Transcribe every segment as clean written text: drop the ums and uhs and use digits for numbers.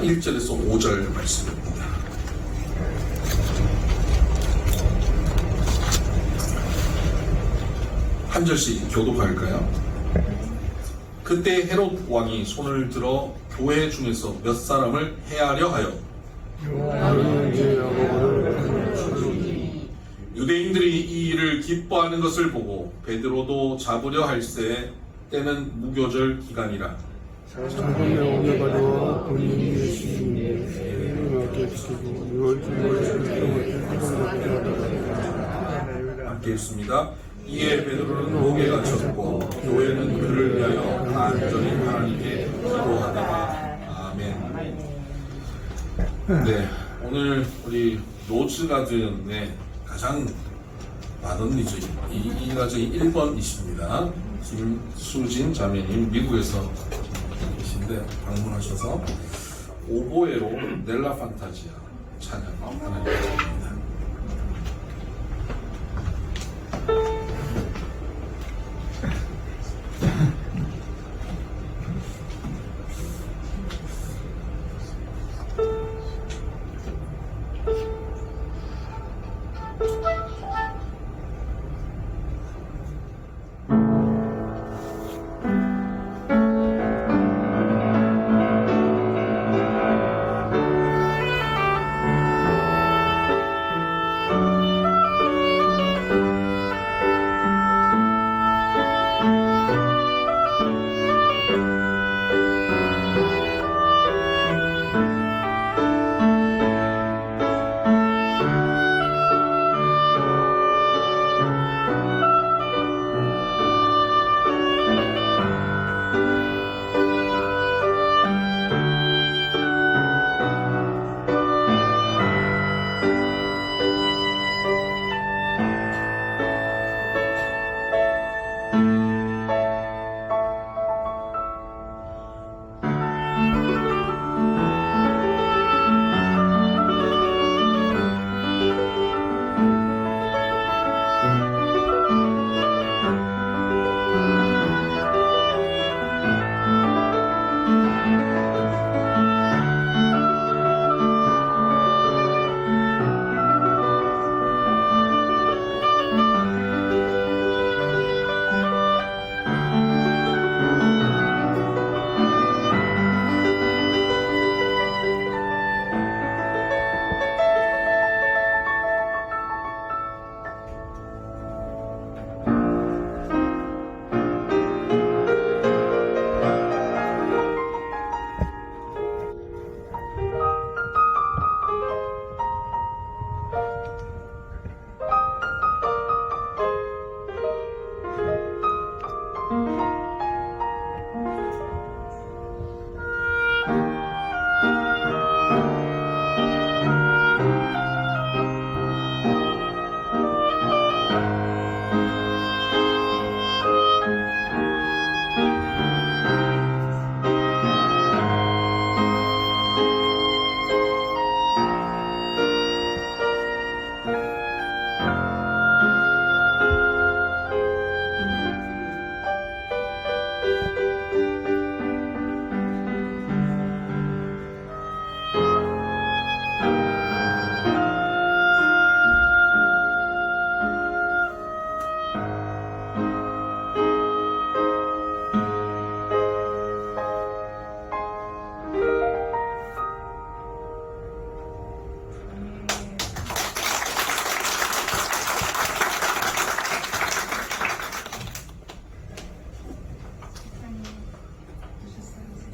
1절에서 5절 말씀입니다. 한 절씩 교독할까요? 그때 헤롯 왕이 손을 들어 교회 중에서 몇 사람을 해하려 하여 유대인들이 이 일을 기뻐하는 것을 보고 베드로도 잡으려 할새 때는 무교절 기간이라 함께 읽습니다. 이에 베드로는 목에 갇혔고 교회는 그를 위하여 간절히 하나님께 기도하다가 아멘. 네, 오늘 우리 로즈 가든의 가장 많은 리저인 이 가정이 1번이십니다. 김수진 자매님 미국에서 계신데 방문하셔서 오보에로 넬라 판타지아 찬양 하나 드립니다.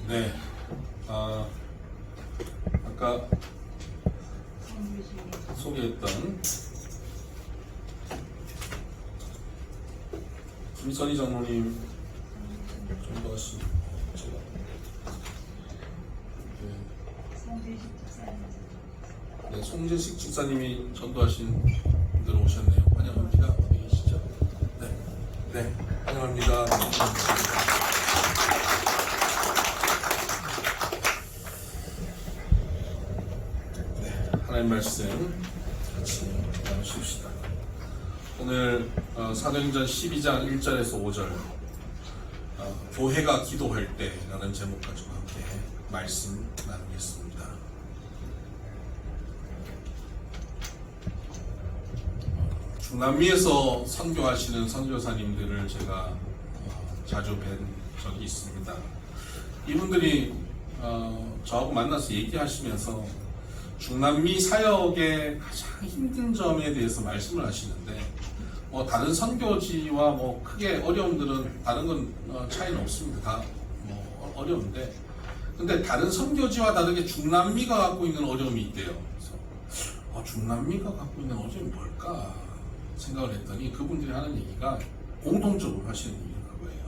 네, 아까 소개했던 김선희 장로님 전도하신 제가 네, 송재식 집사님이 전도하신 분들 오셨네요. 환영합니다. 어디 계시죠? 네, 환영합니다. 하나님 말씀 같이 나누십시다. 오늘 사도행전 12장 1절에서 5절 교회가 기도할 때 라는 제목 가지고 함께 말씀 나누겠습니다. 중남미에서 선교하시는 선교사님들을 제가 자주 뵌 적이 있습니다. 이분들이 저하고 만나서 얘기하시면서 중남미 사역의 가장 힘든 점에 대해서 말씀을 하시는데, 다른 선교지와 크게 어려움들은 다른 건 차이는 없습니다. 다 어려운데, 근데 다른 선교지와 다르게 중남미가 갖고 있는 어려움이 있대요. 그래서 중남미가 갖고 있는 어려움이 뭘까 생각을 했더니 그분들이 하는 얘기가 공통적으로 하시는 얘기가 그거예요.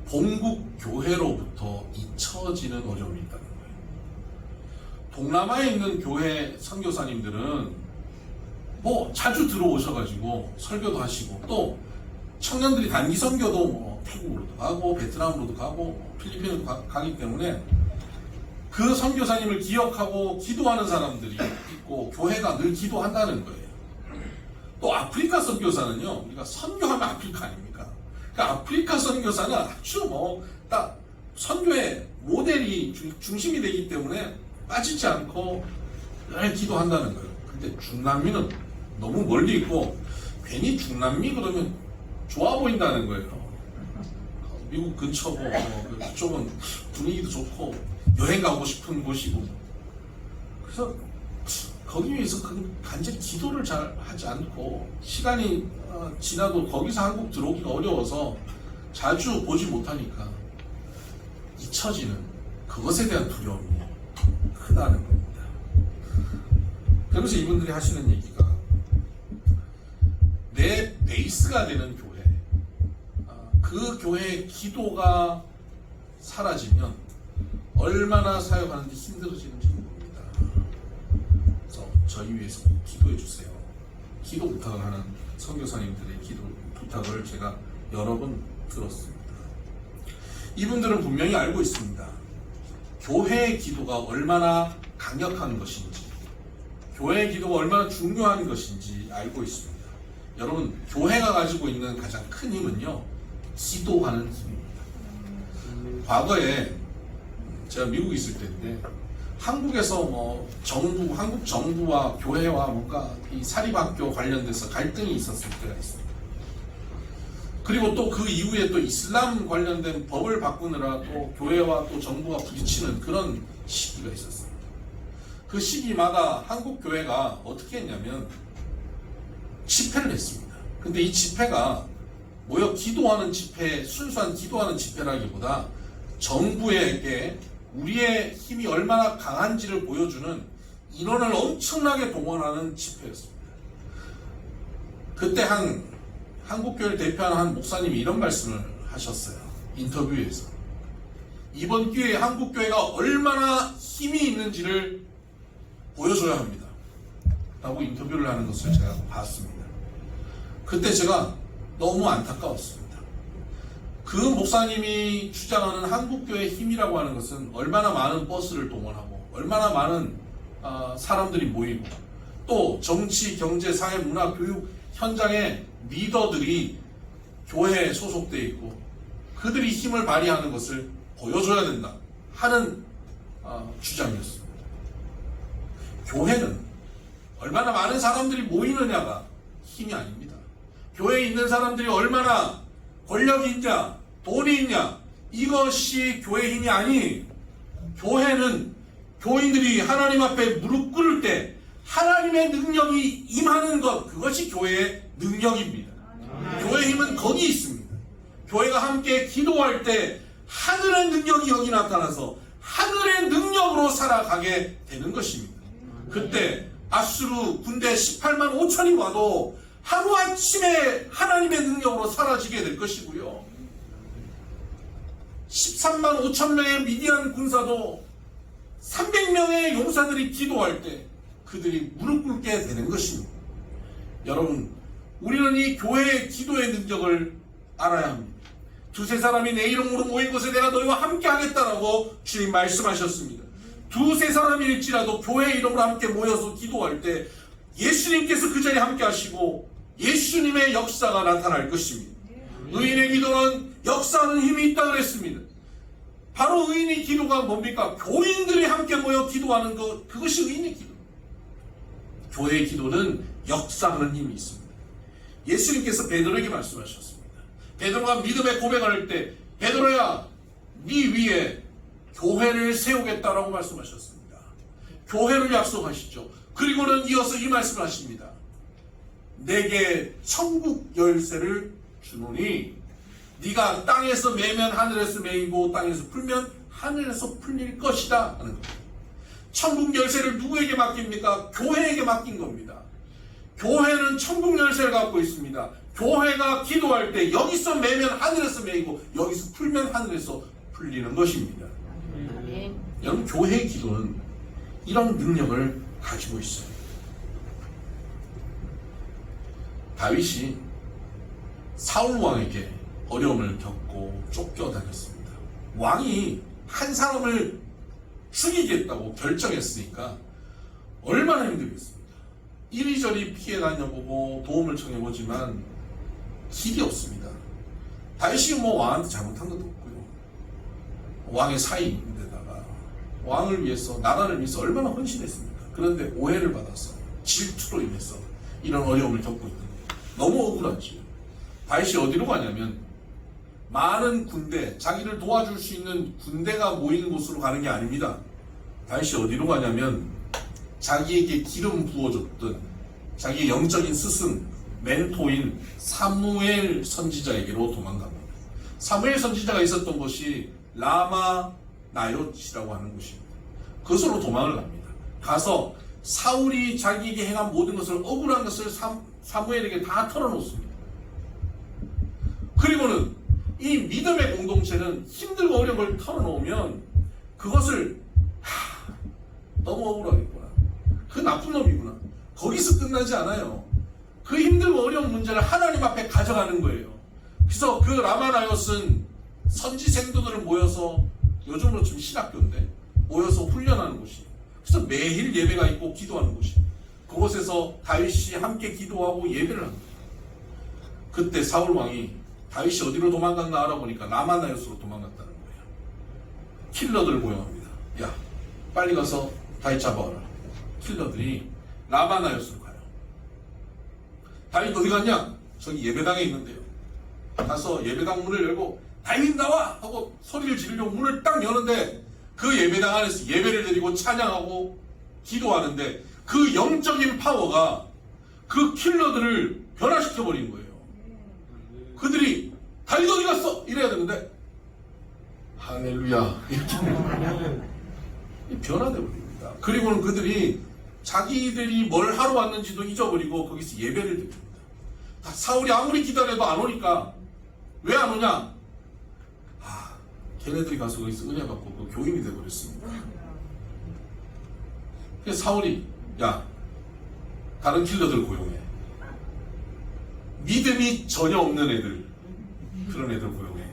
본국 교회로부터 잊혀지는 어려움이 있다는 거예요. 동남아에 있는 교회 선교사님들은 자주 들어오셔가지고 설교도 하시고, 또 청년들이 단기 선교도 태국으로도 가고 베트남으로도 가고 필리핀으로도 가기 때문에 그 선교사님을 기억하고 기도하는 사람들이 있고 교회가 늘 기도한다는 거예요. 또 아프리카 선교사는요, 우리가 선교하면 아프리카 아닙니까? 그러니까 아프리카 선교사는 아주 딱 선교의 모델이 중심이 되기 때문에 빠지지 않고 늘 기도한다는 거예요. 근데 중남미는 너무 멀리 있고 괜히 중남미 그러면 좋아 보인다는 거예요. 미국 근처고 그쪽은 분위기도 좋고 여행 가고 싶은 곳이고, 그래서 거기 위해서 간절히 기도를 잘 하지 않고 시간이 지나도 거기서 한국 들어오기가 어려워서 자주 보지 못하니까 잊혀지는 그것에 대한 두려움이 크다는 겁니다. 그래서 이분들이 하시는 얘기가 내 베이스가 되는 교회, 그 교회의 기도가 사라지면 얼마나 사역하는데 힘들어지는지 모릅니다. 그래서 저희 위해서 꼭 기도해 주세요. 기도 부탁을 하는 선교사님들의 기도 부탁을 제가 여러 번 들었습니다. 이분들은 분명히 알고 있습니다. 교회의 기도가 얼마나 강력한 것인지, 교회의 기도가 얼마나 중요한 것인지 알고 있습니다. 여러분, 교회가 가지고 있는 가장 큰 힘은요, 기도하는 힘입니다. 과거에 제가 미국에 있을 때인데 한국에서 한국 정부와 교회와 뭔가 이 사립학교 관련돼서 갈등이 있었을 때가 있습니다. 그리고 또 그 이후에 또 이슬람 관련된 법을 바꾸느라 또 교회와 또 정부가 부딪히는 그런 시기가 있었습니다. 그 시기마다 한국 교회가 어떻게 했냐면 집회를 했습니다. 근데 이 집회가 기도하는 집회, 순수한 기도하는 집회라기보다 정부에게 우리의 힘이 얼마나 강한지를 보여주는 인원을 엄청나게 동원하는 집회였습니다. 그때 한국교회를 대표하는 한 목사님이 이런 말씀을 하셨어요. 인터뷰에서. 이번 기회에 한국교회가 얼마나 힘이 있는지를 보여줘야 합니다. 라고 인터뷰를 하는 것을 제가 봤습니다. 그때 제가 너무 안타까웠습니다. 그 목사님이 주장하는 한국교회의 힘이라고 하는 것은 얼마나 많은 버스를 동원하고 얼마나 많은 사람들이 모이고 또 정치, 경제, 사회, 문화, 교육 현장에 리더들이 교회에 소속되어 있고 그들이 힘을 발휘하는 것을 보여줘야 된다 하는 주장이었습니다. 교회는 얼마나 많은 사람들이 모이느냐가 힘이 아닙니다. 교회에 있는 사람들이 얼마나 권력이 있냐, 돈이 있냐, 이것이 교회의 힘이 아니, 교회는 교인들이 하나님 앞에 무릎 꿇을 때 하나님의 능력이 임하는 것, 그것이 교회의 능력입니다. 교회의 힘은 거기 있습니다. 교회가 함께 기도할 때 하늘의 능력이 여기 나타나서 하늘의 능력으로 살아가게 되는 것입니다. 그때 아수르 군대 18만 5천이 와도 하루아침에 하나님의 능력으로 사라지게 될 것이고요. 13만 5천 명의 미디안 군사도 300명의 용사들이 기도할 때 그들이 무릎 꿇게 되는 것입니다. 여러분, 우리는 이 교회의 기도의 능력을 알아야 합니다. 두세 사람이 내 이름으로 모인 곳에 내가 너희와 함께 하겠다라고 주님 말씀하셨습니다. 두세 사람일지라도 교회의 이름으로 함께 모여서 기도할 때 예수님께서 그 자리에 함께 하시고 예수님의 역사가 나타날 것입니다. 의인의 기도는 역사하는 힘이 있다 그랬습니다. 바로 의인의 기도가 뭡니까? 교인들이 함께 모여 기도하는 것, 그것이 의인의 기도. 교회의 기도는 역사하는 힘이 있습니다. 예수님께서 베드로에게 말씀하셨습니다. 베드로가 믿음의 고백을 할 때 베드로야 네 위에 교회를 세우겠다라고 말씀하셨습니다. 교회를 약속하시죠. 그리고는 이어서 이 말씀을 하십니다. 내게 천국 열쇠를 주노니 네가 땅에서 매면 하늘에서 매이고 땅에서 풀면 하늘에서 풀릴 것이다 하는 겁니다. 천국 열쇠를 누구에게 맡깁니까? 교회에게 맡긴 겁니다. 교회는 천국 열쇠를 갖고 있습니다. 교회가 기도할 때 여기서 매면 하늘에서 매이고 여기서 풀면 하늘에서 풀리는 것입니다. 여러분 교회의 기도는 이런 능력을 가지고 있어요. 다윗이 사울 왕에게 어려움을 겪고 쫓겨다녔습니다. 왕이 한 사람을 죽이겠다고 결정했으니까 얼마나 힘들겠습니까? 이리저리 피해 다녀보고 도움을 청해보지만 길이 없습니다. 다윗이 왕한테 잘못한 것도 없고요. 왕의 사이인데다가 왕을 위해서 나라를 위해서 얼마나 헌신했습니까? 그런데 오해를 받아서 질투로 인해서 이런 어려움을 겪고 있는 거예요. 너무 억울하지. 다윗이 어디로 가냐면 많은 군대, 자기를 도와줄 수 있는 군대가 모이는 곳으로 가는 게 아닙니다. 다윗이 어디로 가냐면 자기에게 기름 부어줬던 자기의 영적인 스승, 멘토인 사무엘 선지자에게로 도망갑니다. 사무엘 선지자가 있었던 곳이 라마 나요트라고 하는 곳입니다. 그것으로 도망을 갑니다. 가서 사울이 자기에게 행한 모든 것을 억울한 것을 사무엘에게 다 털어놓습니다. 그리고는 이 믿음의 공동체는 힘들고 어려운 걸 털어놓으면 그것을 너무 억울하겠구나. 그 나쁜 놈이구나. 거기서 끝나지 않아요. 그 힘들고 어려운 문제를 하나님 앞에 가져가는 거예요. 그래서 그 라마나요스는 선지 생도들을 모여서 요즘으로 좀 신학교인데 모여서 훈련하는 곳이에요. 그래서 매일 예배가 있고 기도하는 곳이에요. 그곳에서 다윗이 함께 기도하고 예배를 합니다. 그때 사울 왕이 다윗이 어디로 도망갔나 알아보니까 라마나요스로 도망갔다는 거예요. 킬러들 모여합니다. 야, 빨리 가서 다윗 잡아와라. 킬러들이 라마나요스로 가요. 다윗 어디 갔냐? 저기 예배당에 있는데요. 가서 예배당 문을 열고 다윗 나와! 하고 소리를 지르려고 문을 딱 여는데 그 예배당 안에서 예배를 드리고 찬양하고 기도하는데 그 영적인 파워가 그 킬러들을 변화시켜버린 거예요. 그들이 다윗 어디 갔어? 이래야 되는데 할렐루야 이렇게 변화돼 버립니다. 그리고는 그들이 자기들이 뭘 하러 왔는지도 잊어버리고 거기서 예배를 드립니다. 사울이 아무리 기다려도 안 오니까 왜 안 오냐? 걔네들이 가서 거기서 은혜 받고 그 교인이 돼버렸습니다. 그래서 사울이 야 다른 킬러들 고용해. 믿음이 전혀 없는 애들, 그런 애들 고용해.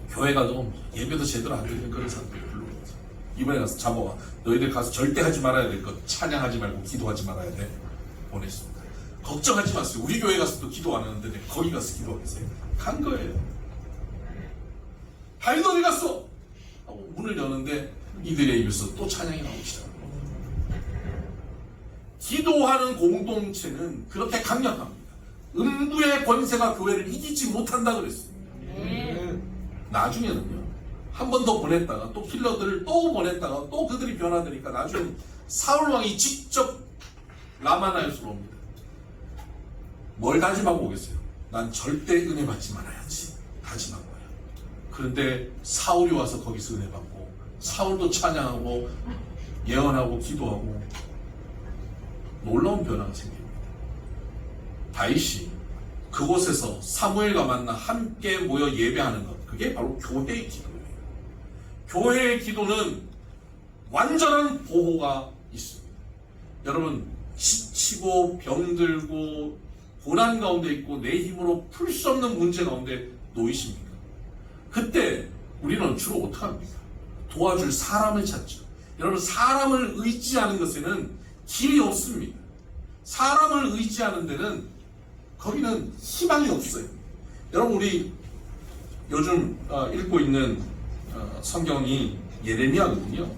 교회 가도 예배도 제대로 안 드리는 그런 사람들 불러오면서 이번에 가서 잡아와. 너희들 가서 절대 하지 말아야 될 것, 찬양하지 말고 기도하지 말아야 돼. 보냈습니다. 걱정하지 마세요. 우리 교회 가서도 기도 안 하는데 거기 가서 기도하겠어요. 간 거예요. 다윗 어디 갔어? 하고 문을 여는데 이들의 입에서 또 찬양이 나오기 시작합니다. 기도하는 공동체는 그렇게 강력합니다. 음부의 권세가 교회를 이기지 못한다 그랬습니다. 나중에는요, 한 번 더 보냈다가 또 킬러들을 또 보냈다가 또 그들이 변화되니까 나중에 사울왕이 직접 라마나요스로 옵니다. 뭘 다짐하고 오겠어요? 난 절대 은혜 받지 말아야지 다짐한 거예요. 그런데 사울이 와서 거기서 은혜 받고 사울도 찬양하고 예언하고 기도하고 놀라운 변화가 생깁니다. 다윗이 그곳에서 사무엘과 만나 함께 모여 예배하는 것, 그게 바로 교회의 기도예요. 교회의 기도는 완전한 보호가 있습니다. 여러분, 지치고 병들고 고난 가운데 있고 내 힘으로 풀 수 없는 문제 가운데 놓이십니까? 그때 우리는 주로 어떻게 합니까? 도와줄 사람을 찾죠. 여러분, 사람을 의지하는 것에는 길이 없습니다. 사람을 의지하는 데는 거기는 희망이 없어요. 여러분, 우리 요즘 읽고 있는 성경이 예레미야거든요.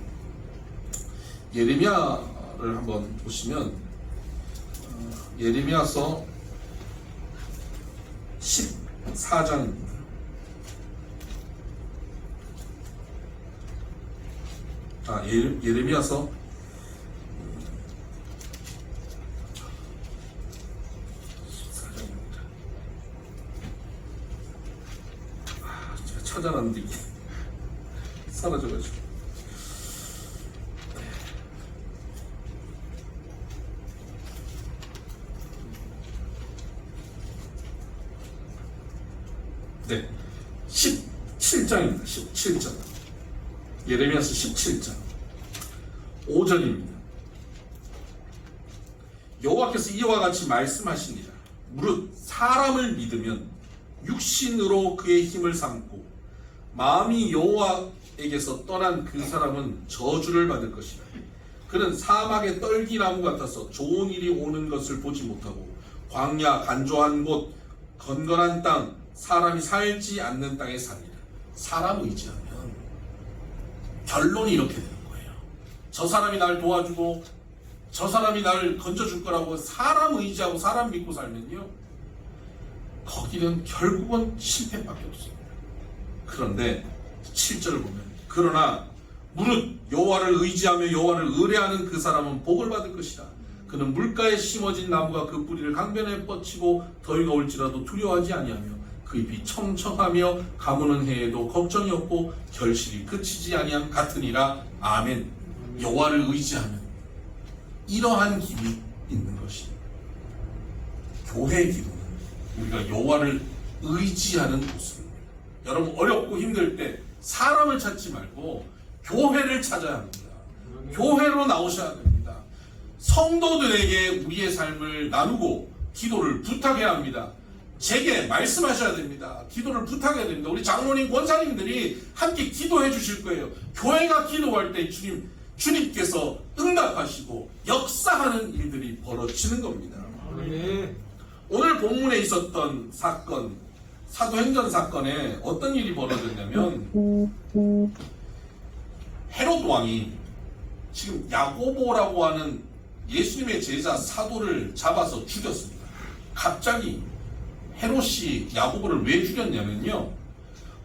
예레미야를 한번 보시면 예레미야서 14장입니다. 예레미야서 14장입니다. 제가 찾아놨는데 이게 사라져가지고. 네, 17장입니다. 17장. 예레미야서 17장 5절입니다. 여호와께서 이와 같이 말씀하시니라. 무릇 사람을 믿으면 육신으로 그의 힘을 삼고 마음이 여호와에게서 떠난 그 사람은 저주를 받을 것이다. 그는 사막의 떨기나무 같아서 좋은 일이 오는 것을 보지 못하고 광야 간조한 곳 건건한 땅 사람이 살지 않는 땅에 삽니다. 사람 의지하면 결론이 이렇게 되는 거예요. 저 사람이 날 도와주고 저 사람이 날 건져줄 거라고 사람 의지하고 사람 믿고 살면요, 거기는 결국은 실패밖에 없습니다. 그런데 7절을 보면 그러나 무릇 여호와를 의지하며 여호와를 의뢰하는 그 사람은 복을 받을 것이다. 그는 물가에 심어진 나무가 그 뿌리를 강변에 뻗치고 더위가 올지라도 두려워하지 아니하며 그 잎이 청청하며 가무는 해에도 걱정이 없고 결실이 그치지 아니함 같으니라. 아멘. 여호와를 의지하면 이러한 길이 있는 것입니다. 교회의 기도는 우리가 여호와를 의지하는 모습입니다. 여러분 어렵고 힘들 때 사람을 찾지 말고 교회를 찾아야 합니다. 교회로 나오셔야 됩니다. 성도들에게 우리의 삶을 나누고 기도를 부탁해야 합니다. 제게 말씀하셔야 됩니다. 기도를 부탁해야 됩니다. 우리 장로님, 권사님들이 함께 기도해 주실 거예요. 교회가 기도할 때 주님께서 응답하시고 역사하는 일들이 벌어지는 겁니다. 오늘 본문에 있었던 사건, 사도행전 사건에 어떤 일이 벌어졌냐면 헤롯 왕이 지금 야고보라고 하는 예수님의 제자 사도를 잡아서 죽였습니다. 갑자기 헤롯이 야고보를 왜 죽였냐면요,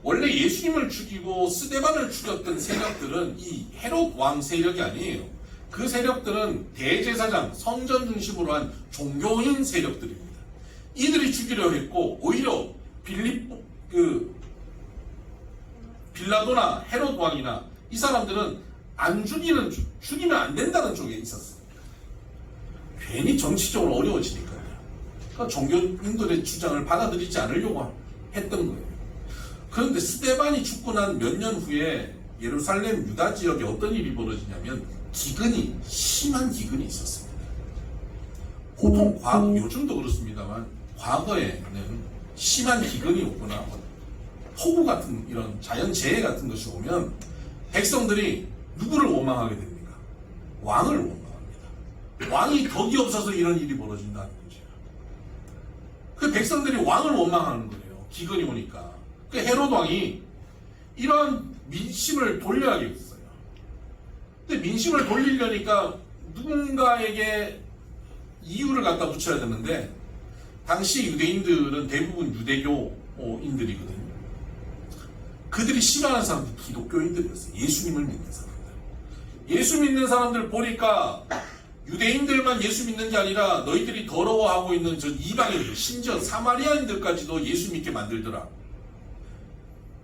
원래 예수님을 죽이고 스데반을 죽였던 세력들은 이 헤롯 왕 세력이 아니에요. 그 세력들은 대제사장, 성전 중심으로 한 종교인 세력들입니다. 이들이 죽이려 했고 오히려 빌라도나 헤롯 왕이나 이 사람들은 안 죽이면 안 된다는 쪽에 있었습니다. 괜히 정치적으로 어려워지니까요. 그러니까 종교인들의 주장을 받아들이지 않으려고 했던 거예요. 그런데 스데반이 죽고 난 몇 년 후에 예루살렘 유다 지역에 어떤 일이 벌어지냐면 심한 기근이 있었습니다. 보통 요즘도 그렇습니다만 과거에는 심한 기근이 오거나 폭우 같은 이런 자연재해 같은 것이 오면 백성들이 누구를 원망하게 됩니까? 왕을 원망합니다. 왕이 덕이 없어서 이런 일이 벌어진다는 거죠. 그 백성들이 왕을 원망하는 거예요. 기근이 오니까. 그 헤롯 왕이 이런 민심을 돌려야겠어요. 근데 민심을 돌리려니까 누군가에게 이유를 갖다 붙여야 되는데, 당시 유대인들은 대부분 유대교인들이거든요. 그들이 싫어하는 사람들이 기독교인들이었어요. 예수님을 믿는 사람들. 예수 믿는 사람들 보니까 유대인들만 예수 믿는 게 아니라 너희들이 더러워하고 있는 저 이방인들, 심지어 사마리아인들까지도 예수 믿게 만들더라.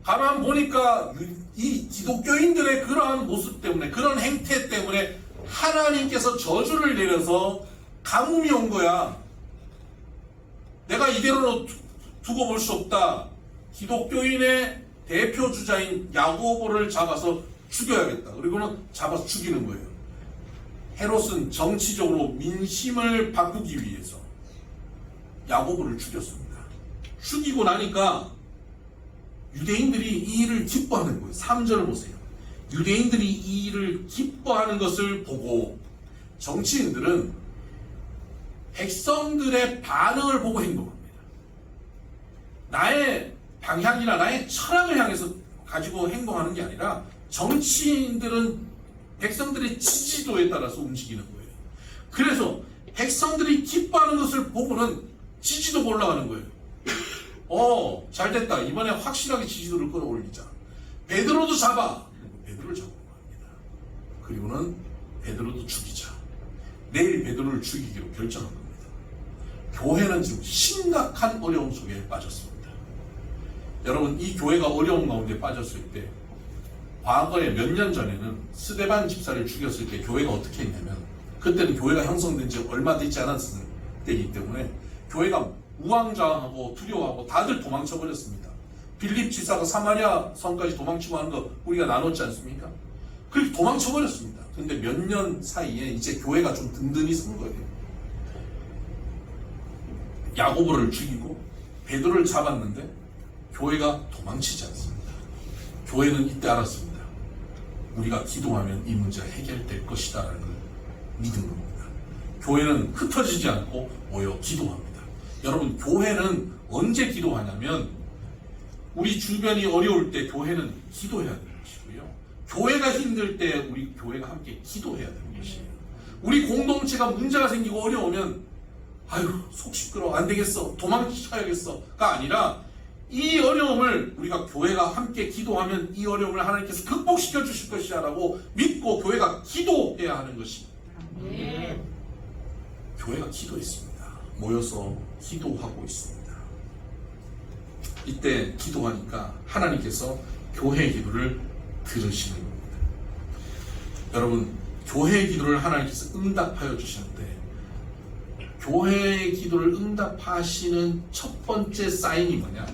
가만 보니까 이 기독교인들의 그러한 모습 때문에, 그런 행태 때문에 하나님께서 저주를 내려서 가뭄이 온 거야. 내가 이대로 두고 볼 수 없다. 기독교인의 대표 주자인 야고보를 잡아서 죽여야겠다. 그리고는 잡아서 죽이는 거예요. 헤롯은 정치적으로 민심을 바꾸기 위해서 야고보를 죽였습니다. 죽이고 나니까 유대인들이 이 일을 기뻐하는 거예요. 3절을 보세요. 유대인들이 이 일을 기뻐하는 것을 보고 정치인들은 백성들의 반응을 보고 행동합니다. 나의 방향이나 나의 철학을 향해서 가지고 행동하는 게 아니라 정치인들은 백성들의 지지도에 따라서 움직이는 거예요. 그래서 백성들이 기뻐하는 것을 보고는 지지도가 올라가는 거예요. 잘됐다. 이번에 확실하게 지지도를 끌어올리자. 베드로도 잡아. 베드로를 잡은 겁니다. 그리고는 베드로도 죽이자. 내일 베드로를 죽이기로 결정한 겁니다. 교회는 지금 심각한 어려움 속에 빠졌습니다. 여러분, 이 교회가 어려움 가운데 빠졌을 때, 과거에 몇 년 전에는 스데반 집사를 죽였을 때 교회가 어떻게 했냐면, 그때는 교회가 형성된 지 얼마 되지 않았을 때이기 때문에 교회가 우왕좌왕하고 두려워하고 다들 도망쳐버렸습니다. 빌립 집사가 사마리아 성까지 도망치고 하는 거 우리가 나눴지 않습니까? 그렇게 도망쳐버렸습니다. 근데 몇 년 사이에 이제 교회가 좀 든든히 선 거예요. 야고보를 죽이고 베드로를 잡았는데 교회가 도망치지 않습니다. 교회는 이때 알았습니다. 우리가 기도하면 이 문제가 해결될 것이다 라는 걸 믿은 겁니다. 교회는 흩어지지 않고 모여 기도합니다. 여러분, 교회는 언제 기도하냐면 우리 주변이 어려울 때 교회는 기도해야 되는 것이고요. 교회가 힘들 때 우리 교회가 함께 기도해야 되는 것이에요. 우리 공동체가 문제가 생기고 어려우면 아유 속 시끄러워 안 되겠어 도망쳐야겠어가 아니라 이 어려움을 우리가 교회가 함께 기도하면 이 어려움을 하나님께서 극복시켜 주실 것이야 라고 믿고 교회가 기도해야 하는 것입니다. 교회가 기도했습니다. 모여서 기도하고 있습니다. 이때 기도하니까 하나님께서 교회의 기도를 들으시는 겁니다. 여러분, 교회의 기도를 하나님께서 응답하여 주시는데 교회의 기도를 응답하시는 첫 번째 사인이 뭐냐?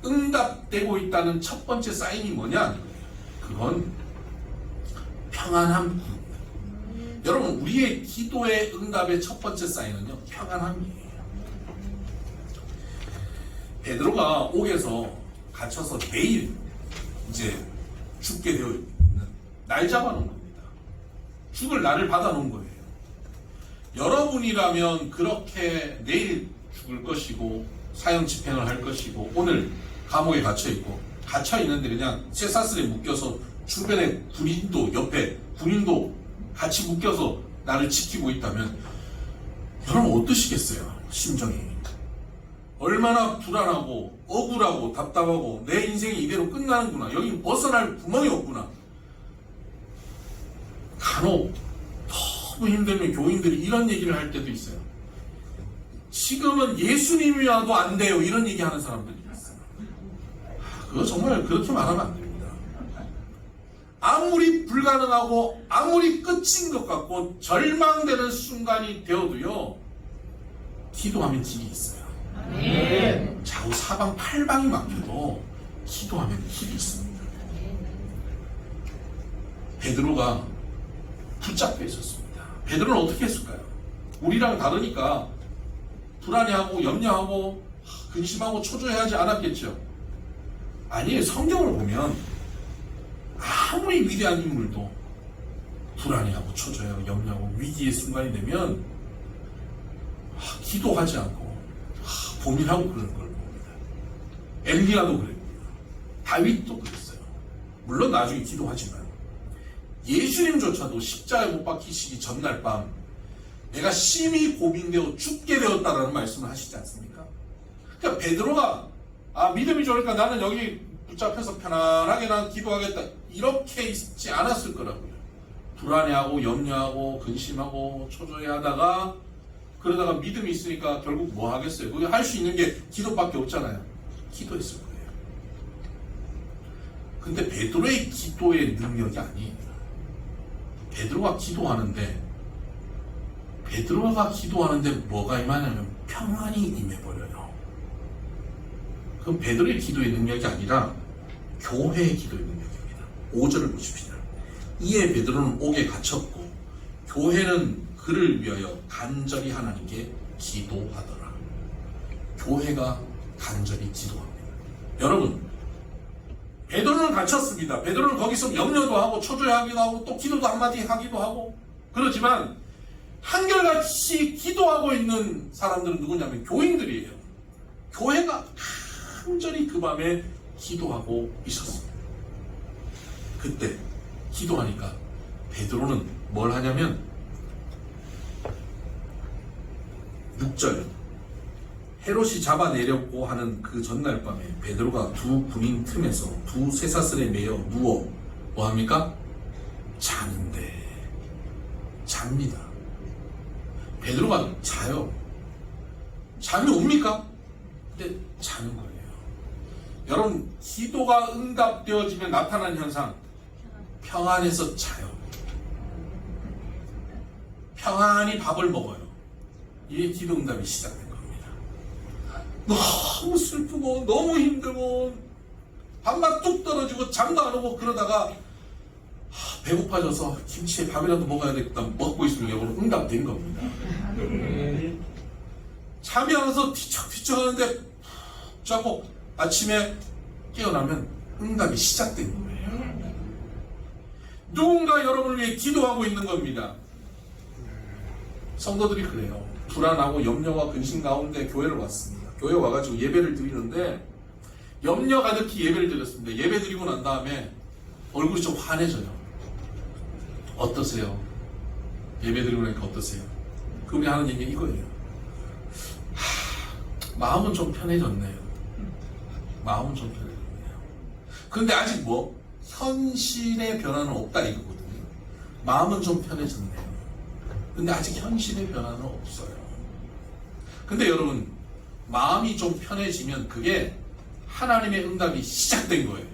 응답되고 있다는 첫 번째 사인이 뭐냐? 그건 평안함입니다. 여러분, 우리의 기도의 응답의 첫 번째 사인은요, 평안함이에요. 베드로가 옥에서 갇혀서 내일 이제 죽게 되어 있는 날 잡아놓은 겁니다. 죽을 날을 받아놓은 거예요. 여러분이라면 그렇게 내일 죽을 것이고 사형 집행을 할 것이고 오늘 감옥에 갇혀있고 갇혀있는데 그냥 쇠사슬에 묶여서 주변에 군인도 옆에 군인도 같이 묶여서 나를 지키고 있다면 여러분 어떠시겠어요? 심정이 얼마나 불안하고 억울하고 답답하고 내 인생이 이대로 끝나는구나, 여기 벗어날 구멍이 없구나. 간혹 너무 힘들면 교인들이 이런 얘기를 할 때도 있어요. 지금은 예수님이 와도 안 돼요, 이런 얘기하는 사람들이 있어요. 그거 정말 그렇게 말하면 안 됩니다. 아무리 불가능하고 아무리 끝인 것 같고 절망되는 순간이 되어도요, 기도하면 길이 있어요. 좌우 사방 팔방이 막혀도 기도하면 길이 있습니다. 베드로가 붙잡혀 있었습니다. 베드로는 어떻게 했을까요? 우리랑 다르니까 불안해하고 염려하고 근심하고 초조해하지 않았겠죠. 아니, 성경을 보면 아무리 위대한 인물도 불안해하고 초조해하고 염려하고 위기의 순간이 되면 기도하지 않고 고민하고 그러는 걸 봅니다. 엘리야도 그랬고요. 다윗도 그랬어요. 물론 나중에 기도하지만 예수님조차도 십자가에 못 박히시기 전날 밤 내가 심히 고민되어 죽게 되었다라는 말씀을 하시지 않습니까? 그러니까 베드로가 믿음이 좋으니까 나는 여기 붙잡혀서 편안하게 난 기도하겠다 이렇게 있지 않았을 거라고요. 불안해하고 염려하고 근심하고 초조해하다가 그러다가 믿음이 있으니까 결국 뭐 하겠어요? 그게 할 수 있는 게 기도밖에 없잖아요. 기도했을 거예요. 근데 베드로의 기도의 능력이 아니에요. 베드로가 기도하는데 뭐가 임하냐면 평안이 임해버려요. 그럼 베드로의 기도의 능력이 아니라 교회의 기도의 능력입니다. 5절을 보십시오. 이에 베드로는 옥에 갇혔고 교회는 그를 위하여 간절히 하나님께 기도하더라. 교회가 간절히 기도합니다. 여러분, 베드로는 갇혔습니다. 베드로는 거기서 염려도 하고 초조해하기도 하고 또 기도도 한마디 하기도 하고 그렇지만 한결같이 기도하고 있는 사람들은 누구냐면 교인들이에요. 교회가 간절히 그 밤에 기도하고 있었습니다. 그때 기도하니까 베드로는 뭘 하냐면 6절 헤롯이 잡아내려고 하는 그 전날 밤에 베드로가 두 군인 틈에서 두 쇠사슬에 매여 누워 뭐합니까? 자는데 잡니다. 베드로가 자요. 잠이 옵니까? 근데 자는 거예요. 여러분, 기도가 응답되어지면 나타나는 현상, 평안해서 자요. 평안히 밥을 먹어요. 이게 기도 응답이 시작된 겁니다. 너무 슬프고 너무 힘들고 밥만 뚝 떨어지고 잠도 안 오고 그러다가 배고파져서 김치에 밥이라도 먹어야 되겠다 먹고 있으면 여러분 응답된 겁니다. 잠이 안 와서 뒤척뒤척 하는데 자꾸 아침에 깨어나면 응답이 시작된 거예요. 누군가 여러분을 위해 기도하고 있는 겁니다. 성도들이 그래요. 불안하고 염려와 근심 가운데 교회를 왔습니다. 교회 와가지고 예배를 드리는데 염려 가득히 예배를 드렸습니다. 예배 드리고 난 다음에 얼굴이 좀 환해져요. 어떠세요? 예배 드리고 나니까 어떠세요? 그분이 하는 얘기 이거예요. 마음은 좀 편해졌네요. 마음은 좀 편해졌네요. 그런데 아직 뭐 현실의 변화는 없다 이거거든요. 마음은 좀 편해졌네요. 근데 아직 현실의 변화는 없어요. 근데 여러분, 마음이 좀 편해지면 그게 하나님의 응답이 시작된 거예요.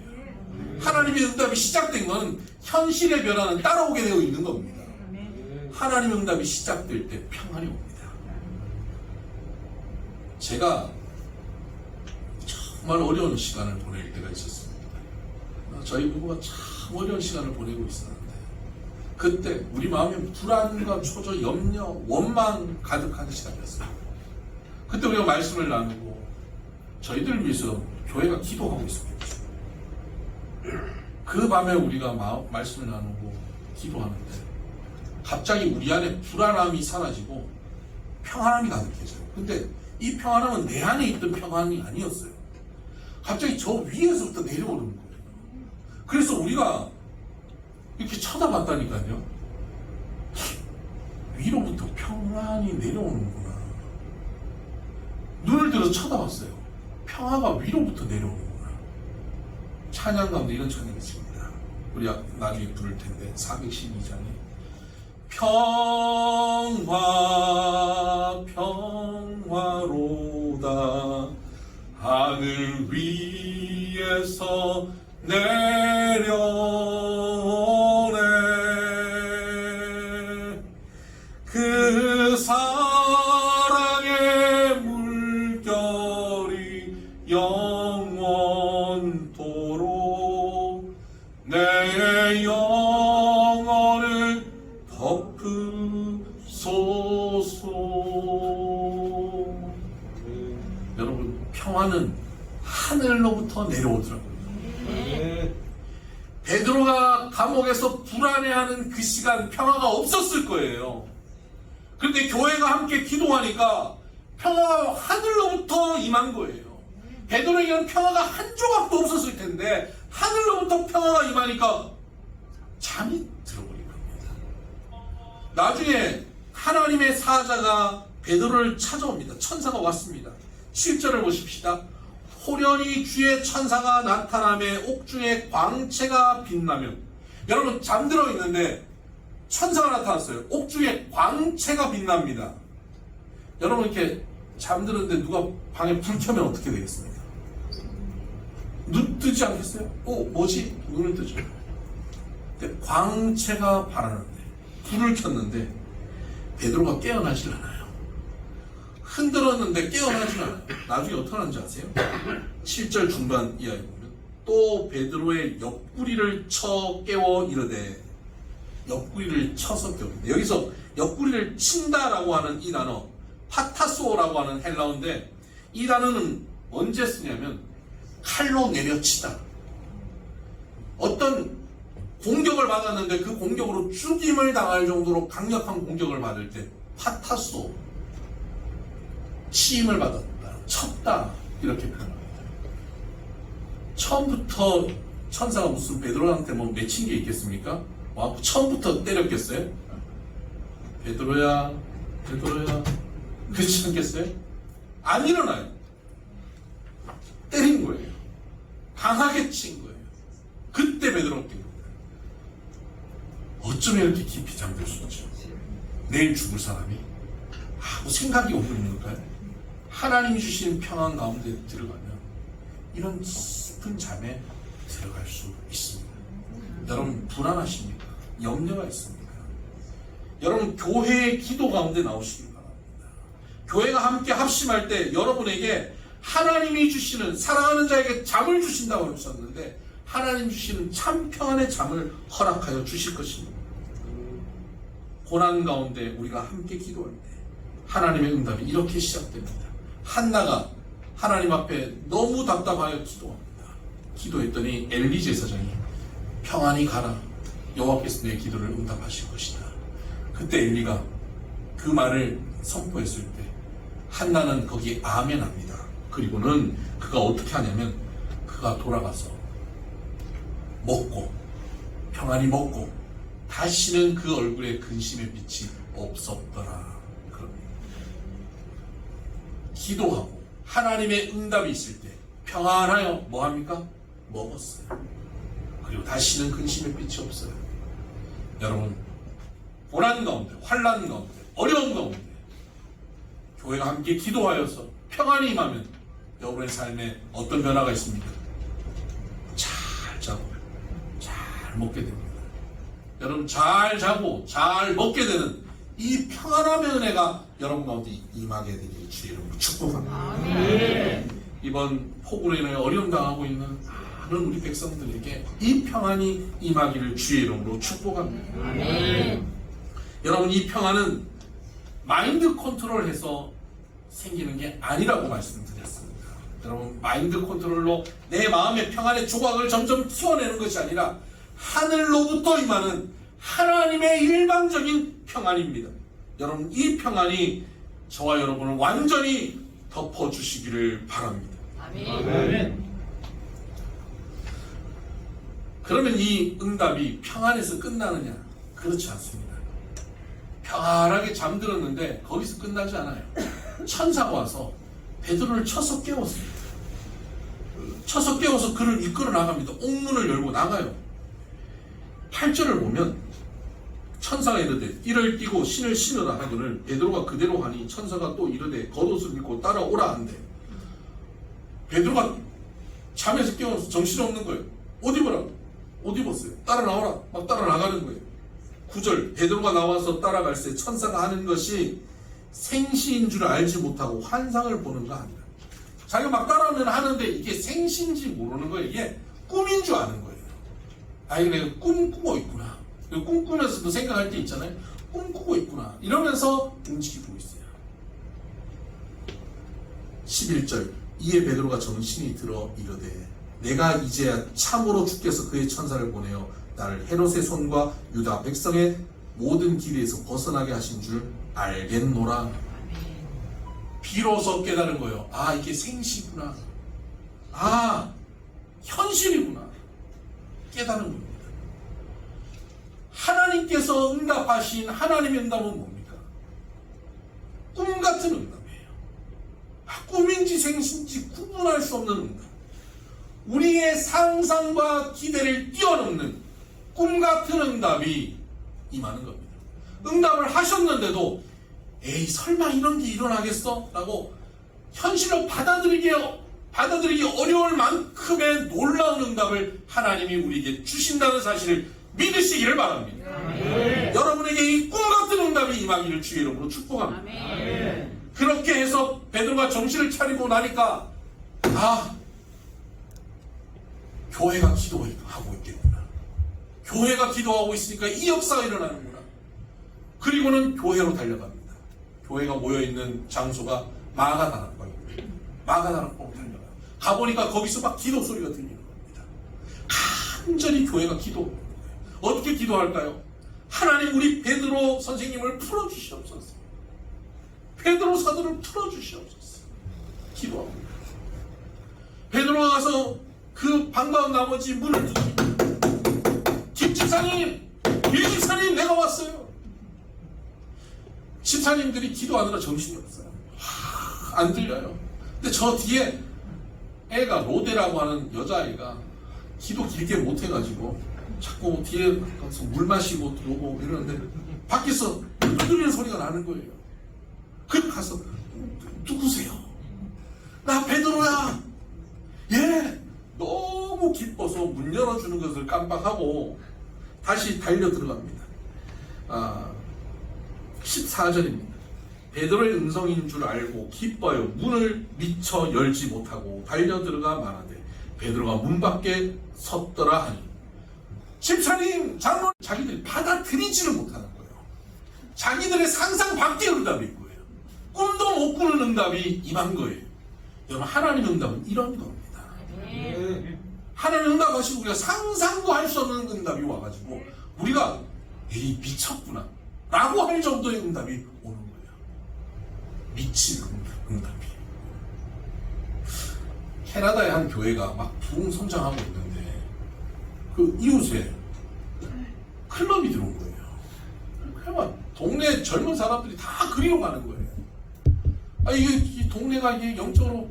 하나님의 응답이 시작된 건 현실의 변화는 따라오게 되어 있는 겁니다. 하나님의 응답이 시작될 때 평안이 옵니다. 제가 정말 어려운 시간을 보낼 때가 있었습니다. 저희 부부가 참 어려운 시간을 보내고 있었는데 그때 우리 마음에 불안과 초조, 염려, 원망 가득한 시간이었어요. 그때 우리가 말씀을 나누고 저희들을 위해서 교회가 기도하고 있었겠죠. 그 밤에 우리가 말씀을 나누고 기도하는데 갑자기 우리 안에 불안함이 사라지고 평안함이 가득해져요. 근데 이 평안함은 내 안에 있던 평안이 아니었어요. 갑자기 저 위에서부터 내려오는 거예요. 그래서 우리가 이렇게 쳐다봤다니까요. 위로부터 평안이 내려오는구나. 눈을 들어서 쳐다봤어요. 평화가 위로부터 내려오는구나. 찬양 가운데 이런 찬양이 있습니다. 우리 나중에 부를 텐데 412장에 평화 평화로다 하늘 위에서 내려오네 그 사랑의 물결이 영원토록 내 영혼을 덮으소서. 여러분, 평화는 하늘로부터 내려오더라고요. 베드로가 감옥에서 불안해하는 그 시간 평화가 없었을 거예요. 그런데 교회가 함께 기도하니까 평화가 하늘로부터 임한 거예요. 베드로에게는 평화가 한 조각도 없었을 텐데 하늘로부터 평화가 임하니까 잠이 들어버린 겁니다. 나중에 하나님의 사자가 베드로를 찾아옵니다. 천사가 왔습니다. 7절을 보십시다. 호련히 주의 천사가 나타나며 옥중에 광채가 빛나면, 여러분 잠들어 있는데 천사가 나타났어요. 옥중에 광채가 빛납니다. 여러분 이렇게 잠드는데 누가 방에 불 켜면 어떻게 되겠습니까? 눈 뜨지 않겠어요? 뭐지? 눈을 뜨죠. 근데 광채가 바라는데 불을 켰는데 베드로가 깨어나질 않아요. 흔들었는데 깨어나질 않아요. 나중에 어떻게 하는지 아세요? 7절 중반 이하에 보면 또 베드로의 옆구리를 쳐 깨워 이르되, 옆구리를 쳐서 깨웁니다. 여기서 옆구리를 친다라고 하는 이 단어 파타소라고 하는 헬라어인데, 이 단어는 언제 쓰냐면 칼로 내려치다. 어떤 공격을 받았는데 그 공격으로 죽임을 당할 정도로 강력한 공격을 받을 때 파타소, 치임을 받았다, 쳤다, 이렇게 표현합니다. 처음부터 천사가 무슨 베드로한테 뭐 맺힌 게 있겠습니까? 와, 처음부터 때렸겠어요? 베드로야, 베드로야, 그렇지 않겠어요? 안 일어나요. 때린 거예요. 강하게 친 거예요. 그때 베드로가 깬 거예요. 어쩌면 이렇게 깊이 잠들 수 있죠. 내일 죽을 사람이 아무 생각이 없는 걸까요? 하나님이 주신 평안 가운데 들어가면 이런 깊은 잠에 들어갈 수 있습니다. 여러분 불안하십니까? 염려가 있습니까? 여러분 교회의 기도 가운데 나오시기 바랍니다. 교회가 함께 합심할 때 여러분에게 하나님이 주시는 사랑하는 자에게 잠을 주신다고 하셨는데 하나님 주시는 참 평안의 잠을 허락하여 주실 것입니다. 고난 가운데 우리가 함께 기도할 때 하나님의 응답이 이렇게 시작됩니다. 한나가 하나님 앞에 너무 답답하여 기도합니다. 기도했더니 엘리 제사장이 평안히 가라. 여호와께서 내 기도를 응답하실 것이다. 그때 엘리가 그 말을 선포했을 때 한나는 거기에 아멘합니다. 그리고는 그가 어떻게 하냐면 그가 돌아가서 먹고 평안히 먹고 다시는 그 얼굴에 근심의 빛이 없었더라. 기도하고 하나님의 응답이 있을 때 평안하여 뭐합니까? 먹었어요. 그리고 다시는 근심의 빛이 없어요. 여러분 고난 가운데 환난 가운데 어려운 가운데 교회가 함께 기도하여서 평안히 임하면 여러분의 삶에 어떤 변화가 있습니까? 잘 자고 잘 먹게 됩니다. 여러분 잘 자고 잘 먹게 되는 이 평안함의 은혜가 여러분 가운데 임하게 되기를 주의 이름으로 축복합니다. 아멘. 이번 폭우로 인해 어려움 당하고 있는 많은 우리 백성들에게 이 평안이 임하기를 주의 이름으로 축복합니다. 아멘. 여러분 이 평안은 마인드 컨트롤해서 생기는 게 아니라고 말씀드렸습니다. 여러분 마인드 컨트롤로 내 마음의 평안의 조각을 점점 키워내는 것이 아니라 하늘로부터 임하는 하나님의 일방적인 평안입니다. 여러분 이 평안이 저와 여러분을 완전히 덮어주시기를 바랍니다. 아멘. 그러면 이 응답이 평안에서 끝나느냐? 그렇지 않습니다. 평안하게 잠들었는데 거기서 끝나지 않아요. 천사가 와서 베드로를 쳐서 깨웠습니다. 쳐서 깨워서 그를 이끌어 나갑니다. 옥문을 열고 나가요. 8절을 보면 천사가 이르되 띠를 띠고 신을 신으라 하거늘 베드로가 그대로 하니 천사가 또 이르되 겉옷을 입고 따라오라 한대. 베드로가 잠에서 깨워서 정신없는 거예요. 옷 입어라. 옷 입었어요. 따라 나오라. 막 따라 나가는 거예요. 9절 베드로가 나와서 따라갈새 천사가 하는 것이 생시인 줄 알지 못하고 환상을 보는 거 아니라 자기가 막 따라오면 하는데 이게 생시인지 모르는 거예요. 이게 꿈인 줄 아는 거예요. 아 이거 내가 꿈꾸고 있구나. 꿈꾸면서도 생각할 때 있잖아요. 꿈꾸고 있구나. 이러면서 움직이고 있어요. 11절 이에 베드로가 정신이 들어 이르되 내가 이제야 참으로 주께서 그의 천사를 보내어 나를 헤롯의 손과 유다 백성의 모든 길에서 벗어나게 하신 줄 알겠노라. 비로소 깨달은 거예요. 아 이게 생시구나. 아 현실이구나. 깨달은 겁니다. 하나님께서 응답하신 하나님의 응답은 뭡니까? 꿈 같은 응답이에요. 꿈인지 생신지 구분할 수 없는 응답. 우리의 상상과 기대를 뛰어넘는 꿈 같은 응답이 임하는 겁니다. 응답을 하셨는데도 에이 설마 이런 게 일어나겠어? 라고 현실을 받아들이기 어려울 만큼의 놀라운 응답을 하나님이 우리에게 주신다는 사실을 믿으시기를 바랍니다. 아멘. 여러분에게 이 꿈 같은 응답이 임하기를 주의 이름으로 축복합니다. 아멘. 그렇게 해서 베드로가 정신을 차리고 나니까 교회가 기도하고 있겠구나. 교회가 기도하고 있으니까 이 역사가 일어나는구나. 그리고는 교회로 달려갑니다. 교회가 모여있는 장소가 마가다락방입니다. 마가다락방으로 달려가요. 가보니까 거기서 막 기도 소리가 들리는 겁니다. 간절히 교회가 기도하는 거예요. 어떻게 기도할까요? 하나님 우리 베드로 선생님을 풀어주시옵소서. 베드로 사도를 풀어주시옵소서. 기도합니다. 베드로가 가서 그 반가운 나머지 문을 두드립니다. 김집사님, 일집사님 내가 왔어요. 집사님들이 기도하느라 정신이 없어요. 안 들려요. 근데 저 뒤에 애가 로데라고 하는 여자아이가 기도 길게 못해가지고 자꾸 뒤에 가서 물 마시고 들어오고 이러는데 밖에서 두드리는 소리가 나는 거예요. 그래 가서 누구세요? 나 베드로야. 예. 너무 기뻐서 문 열어주는 것을 깜빡하고 다시 달려 들어갑니다. 14절입니다. 베드로의 음성인 줄 알고 기뻐요. 문을 미처 열지 못하고 달려 들어가 말하되 베드로가 문 밖에 섰더라 하니 집사님, 장로님, 자기들이 받아들이지를 못하는 거예요. 자기들의 상상 밖의 응답인 거예요. 꿈도 못 꾸는 응답이 임한 거예요. 여러분, 하나님 응답은 이런 겁니다. 하나님 응답하시고 우리가 상상도 할 수 없는 응답이 와가지고 우리가 에이 미쳤구나 라고 할 정도의 응답이 오는 거예요. 미친 응답이. 캐나다의 한 교회가 막 부흥 성장하고 있는데 그 이웃에 클럽이 들어온 거예요. 그래서 동네 젊은 사람들이 다 그리로 가는 거예요. 이게 이 동네가 이게 영적으로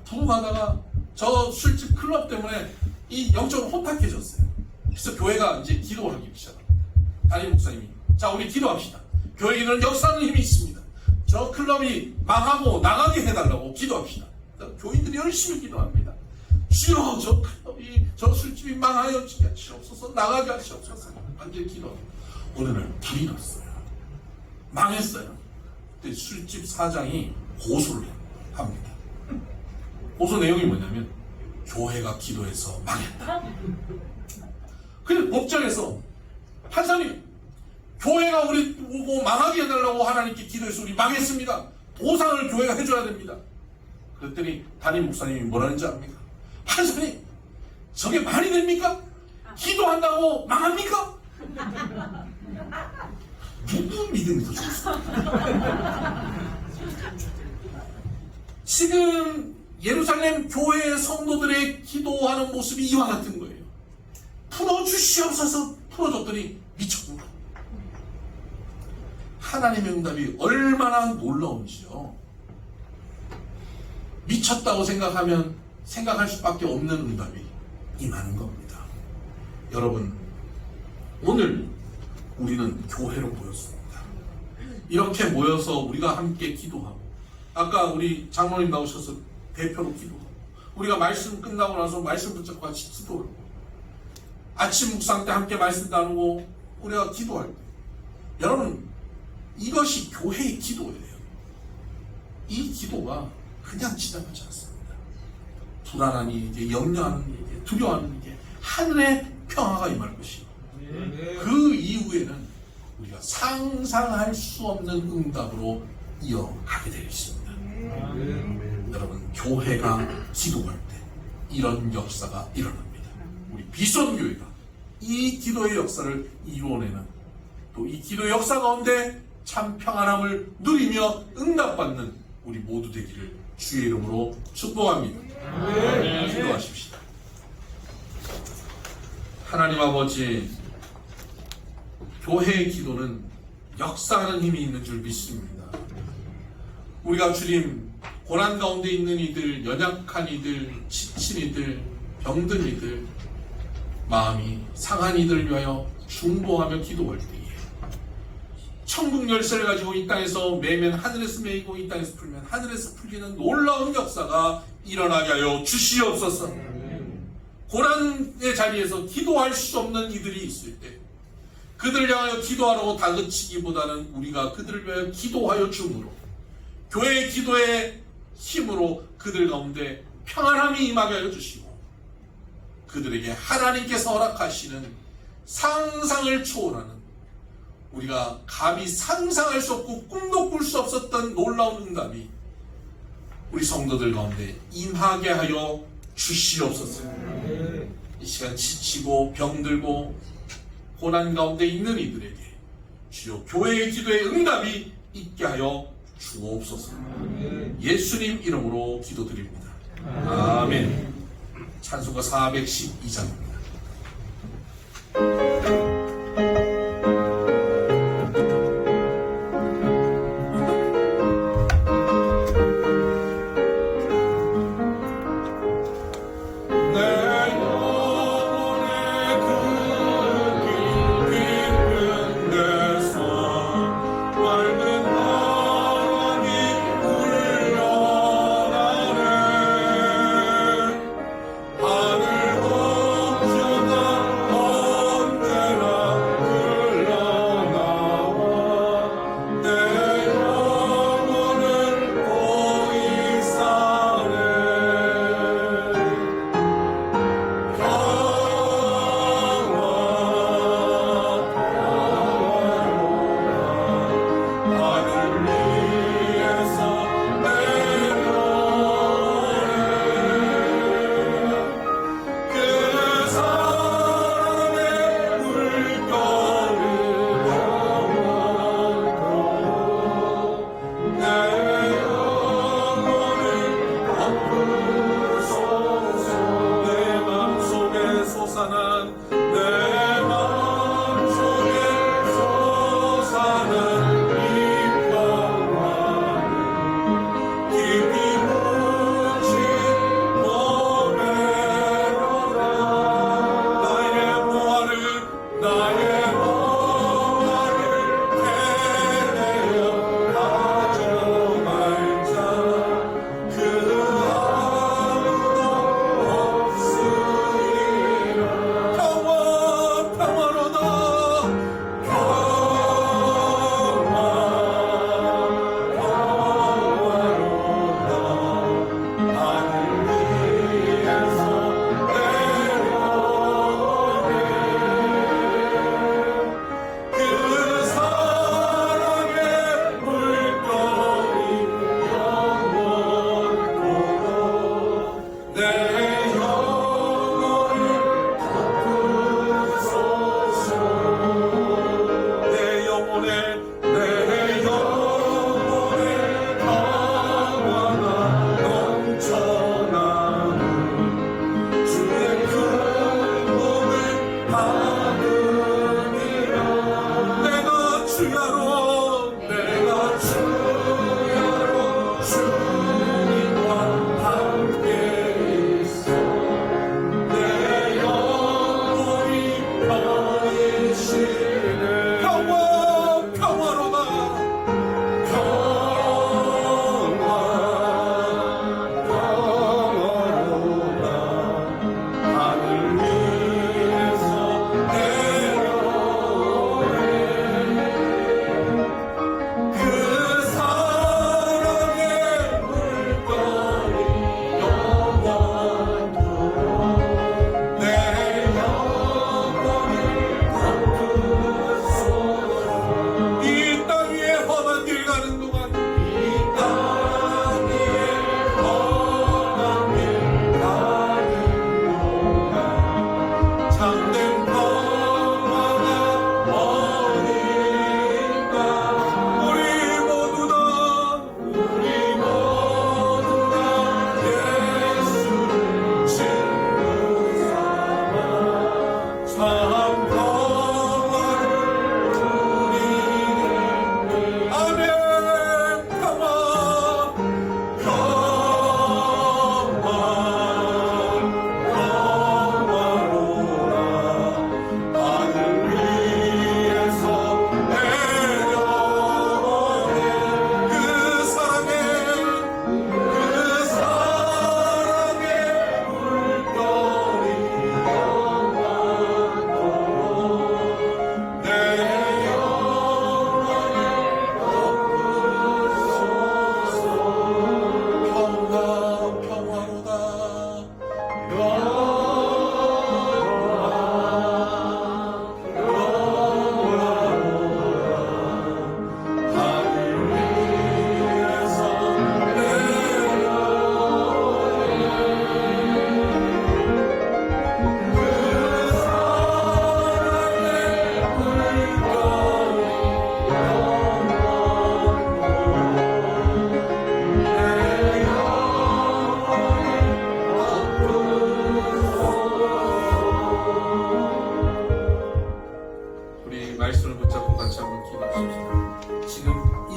부흥하다가 저 술집 클럽 때문에 이 영적으로 혼탁해졌어요. 그래서 교회가 이제 기도를 하기 시작합니다. 담임 목사님이 자 우리 기도합시다. 교회에는 역사하는 힘이 있습니다. 저 클럽이 망하고 나가게 해달라고 기도합시다. 교인들이 열심히 기도합니다. 주여 저 클럽이 저 술집이 망하여 하시옵소서 나가게 하시옵소서 완전히 기도합니다. 어느 날 불이 났어요. 망했어요. 그때 술집 사장이 고소를 합니다. 고소 내용이 뭐냐면 교회가 기도해서 망했다. 그래서 법정에서 판사님 교회가 우리 보고 망하게 해달라고 하나님께 기도해서 우리 망했습니다. 보상을 교회가 해줘야 됩니다. 그랬더니 담임 목사님이 뭐라는지 압니까? 판사님 저게 말이 됩니까? 기도한다고 망합니까? 누구 믿음이 더 좋습니까? 지금 예루살렘 교회 성도들의 기도하는 모습이 이와 같은 거예요. 풀어주시옵소서 풀어줬더니 미쳤구나. 하나님의 응답이 얼마나 놀라운지요. 미쳤다고 생각하면 생각할 수밖에 없는 응답이 임하는 겁니다. 여러분, 오늘 우리는 교회로 모였습니다. 이렇게 모여서 우리가 함께 기도하고 아까 우리 장로님 나오셔서 대표로 기도하고 우리가 말씀 끝나고 나서 말씀 붙잡고 같이 기도하고 아침 묵상 때 함께 말씀 나누고 우리가 기도할 때 여러분 이것이 교회의 기도예요. 이 기도가 그냥 지나가지 않습니다. 불안한 이에게 염려하는 이에게 두려워하는 이에게 하늘의 평화가 임할 것이고 그 이후에는 우리가 상상할 수 없는 응답으로 이어가게 되어 있습니다. 여러분 교회가 기도할 때 이런 역사가 일어납니다. 우리 비선교회가 이 기도의 역사를 이루어내는 또 이 기도의 역사 가운데 참 평안함을 누리며 응답받는 우리 모두 되기를 주의 이름으로 축복합니다. 기도하십시다. 하나님 아버지, 교회의 기도는 역사하는 힘이 있는 줄 믿습니다. 우리가 주님 고난 가운데 있는 이들, 연약한 이들, 지친 이들, 병든 이들, 마음이 상한 이들을 위하여 중보하며 기도할 때에 천국 열쇠를 가지고 이 땅에서 매면 하늘에서 매이고 이 땅에서 풀면 하늘에서 풀리는 놀라운 역사가 일어나게 하여 주시옵소서. 고난의 자리에서 기도할 수 없는 이들이 있을 때 그들을 향하여 기도하라고 다그치기보다는 우리가 그들을 위하여 기도하여 줌으로 교회의 기도의 힘으로 그들 가운데 평안함이 임하게 하여 주시고 그들에게 하나님께서 허락하시는 상상을 초월하는 우리가 감히 상상할 수 없고 꿈도 꿀 수 없었던 놀라운 응답이 우리 성도들 가운데 임하게 하여 주시옵소서. 이 시간 지치고 병들고 고난 가운데 있는 이들에게 주여 교회의 기도의 응답이 있게 하여 주옵소서. 예수님 이름으로 기도드립니다. 아멘. 찬송가 412장입니다.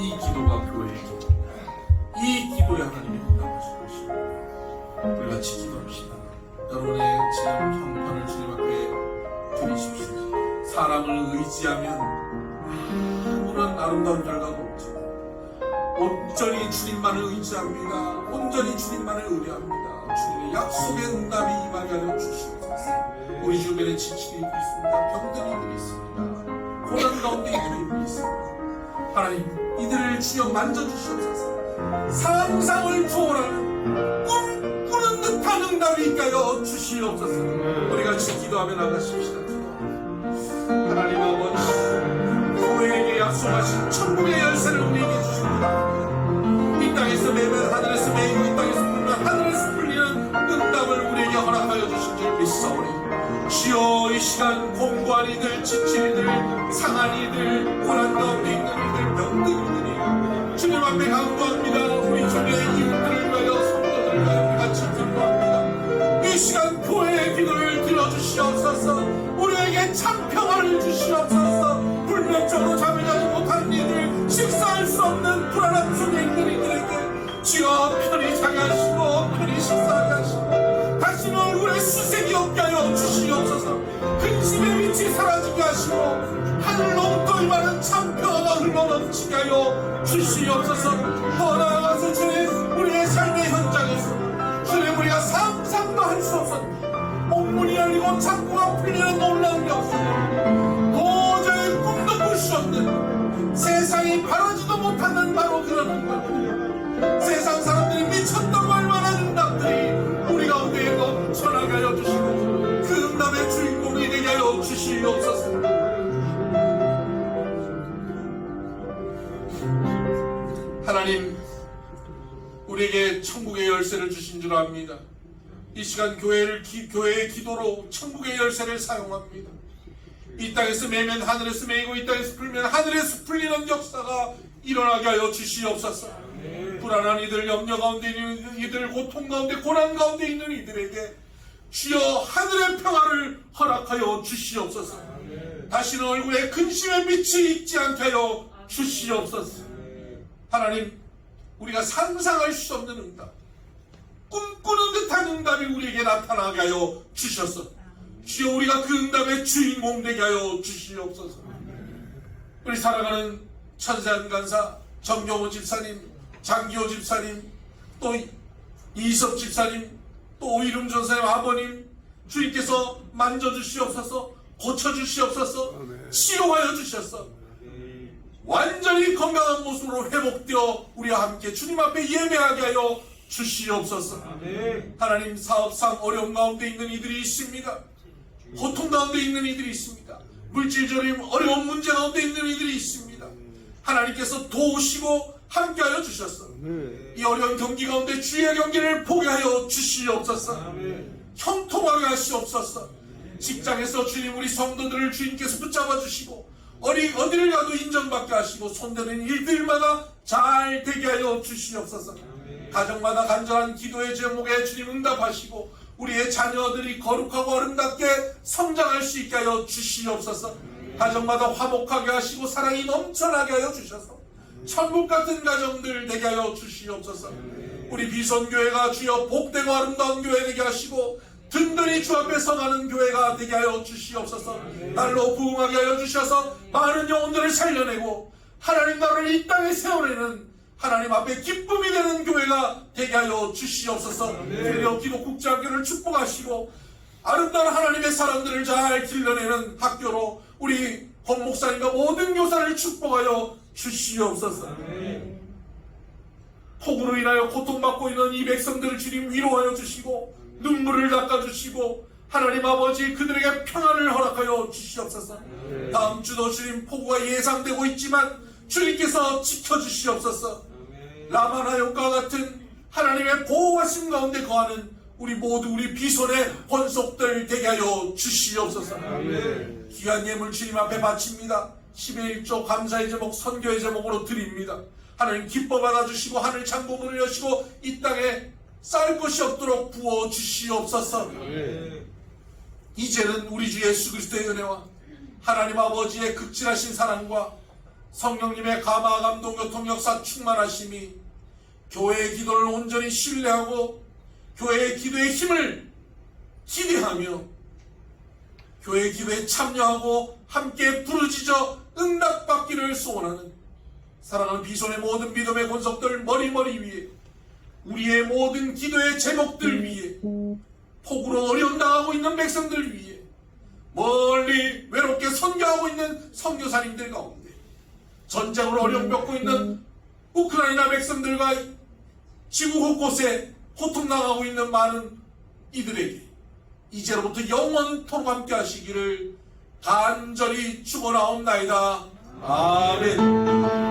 이 기도가 교회의 기도, 이 기도에 하나님이 응답하실 것입니다. 우리 같이 기도합시다. 여러분의 지금 형편을 주님 앞에 드리십시오. 사람을 의지하면 아무런 아름다운 결과가 없지만 온전히 주님만을 의지합니다. 온전히 주님만을 의뢰합니다. 주님의 약속의 응답이 임하게 하여 주시옵소서. 우리 주변에 지치는 이들이 있습니다. 병든 이들이 있습니다. 고난 가운데 이들이 있습니다. 하나님, 이들을 주여 만져주시옵소서. 상상을 초월하는 꿈꾸는 듯한 응답이 있가여 주시옵소서. 우리 같이 기도하며 나가십시다. 하나님 아버지, 교회에게 약속하신 천국의 열쇠를 우리에게 주십니다. 이 땅에서 매면 하늘에서 매이고 이 땅에서 풀면 하늘에서 풀리는 응답을 우리에게 허락하여 주신 줄 믿사오니 주여, 이 시간 공부한 이들, 지친 이들, 상한 이들, 고난 가운데 있는 이들, 병든 이들이 주님 앞에 간구합니다. 우리 주변의 이웃들을 위하여, 성도들을 위하여 같이 기도합니다. 이 시간 교회의 기도를 들어주시옵소서. 우리에게 참 평화를 주시옵소서. 불면증으로 잠을 자지 못한 이들, 식사할 수 없는 불안함 속에 있는 이들에게 주여 편히 자게 하시고 편히 식사하게 하시고 다시는 얼굴에 수색이 없게 하여 주시옵소서. 근심의 빛이 사라지게 하시고 하늘 넘도이 많은 참 평화가 흘러넘치게 하여 주시옵소서. 더 나아가서 주님, 우리의 삶의 현장에서 주님, 우리가 상상도 할 수 없었던 문이 열리고 창고가 풀리는 놀라운 역사, 도저히 꿈도 꿀 수 없는, 세상이 바라지도 못하는 바로 그런 응답들, 세상 사람들이 미쳤다고 할 만한 응답들이 우리 가운데 넘쳐나게 하여 주시고 그 응답의 주인공이 되게 하여 주시옵소서. 하나님, 우리에게 천국의 열쇠를 주신 줄 압니다. 이 시간 교회의 기도로 천국의 열쇠를 사용합니다. 이 땅에서 매면 하늘에서 매이고 이 땅에서 풀면 하늘에서 풀리는 역사가 일어나게 하여 주시옵소서. 불안한 이들, 염려 가운데 있는 이들, 고통 가운데 고난 가운데 있는 이들에게 주여 하늘의 평화를 허락하여 주시옵소서. 다시는 얼굴에 근심의 빛이 있지 않게 하여 주시옵소서. 하나님, 우리가 상상할 수 없는 응답, 꿈꾸는 듯한 응답이 우리에게 나타나게 하여 주셔서 주여 우리가 그 응답의 주인공 되게 하여 주시옵소서. 우리 사랑하는 천세한 간사 정경호 집사님, 장기호 집사님, 또 이섭 집사님, 또 오이름 전사님 아버님, 주님께서 만져주시옵소서. 고쳐주시옵소서. 치료하여 주셔서 완전히 건강한 모습으로 회복되어 우리와 함께 주님 앞에 예배하게 하여 주시옵소서. 하나님, 사업상 어려움 가운데 있는 이들이 있습니다. 고통 가운데 있는 이들이 있습니다. 물질적인 어려운 문제 가운데 있는 이들이 있습니다. 하나님께서 도우시고 함께하여 주셨어. 이 어려운 경기 가운데 주의 경기를 보게 하여 주시옵소서. 형통하게 하시옵소서. 직장에서 주님, 우리 성도들을 주님께서 붙잡아 주시고 어디를 가도 인정받게 하시고 손대는 일들마다 잘 되게 하여 주시옵소서. 가정마다 간절한 기도의 제목에 주님 응답하시고 우리의 자녀들이 거룩하고 아름답게 성장할 수 있게 하여 주시옵소서. 가정마다 화목하게 하시고 사랑이 넘쳐나게 하여 주셔서 천국 같은 가정들 되게 하여 주시옵소서. 우리 비선교회가 주여 복되고 아름다운 교회 되게 하시고 든든히 주 앞에 서가는 교회가 되게 하여 주시옵소서. 날로 부흥하게 하여 주셔서 많은 영혼들을 살려내고 하나님 나라를 이 땅에 세워내는 하나님 앞에 기쁨이 되는 교회가 되게 하여 주시옵소서. 필요 기독국제학교를 축복하시고 아름다운 하나님의 사람들을 잘 길러내는 학교로 우리 권 목사님과 모든 교사를 축복하여 주시옵소서. 폭우로 인하여 고통받고 있는 이 백성들을 주님 위로하여 주시고 눈물을 닦아주시고 하나님 아버지 그들에게 평안을 허락하여 주시옵소서. 다음 주도 주님 폭우가 예상되고 있지만 주님께서 지켜주시옵소서. 라마나용과 같은 하나님의 보호하심 가운데 거하는 우리 모두 우리 비손의 권속들 되게 하여 주시옵소서. 귀한 예물 주님 앞에 바칩니다. 10의 1조 감사의 제목 선교의 제목으로 드립니다. 하나님 기뻐 받아주시고 하늘 창고문을 여시고 이 땅에 쌀 것이 없도록 부어주시옵소서. 이제는 우리 주 예수 그리스도의 은혜와 하나님 아버지의 극진하신 사랑과 성령님의 감화 감동 교통 역사 충만하심이 교회의 기도를 온전히 신뢰하고 교회의 기도의 힘을 기대하며 교회의 기도에 참여하고 함께 부르짖어 응답받기를 소원하는 사랑하는 비손의 모든 믿음의 권속들 머리머리 위에 우리의 모든 기도의 제목들 위에 폭우로 어려움 당하고 있는 백성들 위에 멀리 외롭게 선교하고 있는 선교사님들 가운데 전쟁으로 어려움 겪고 있는 우크라이나 백성들과 지구 곳곳에 고통당하고 있는 많은 이들에게 이제로부터 영원토록 함께 하시기를 간절히 축원하옵나이다. 아멘.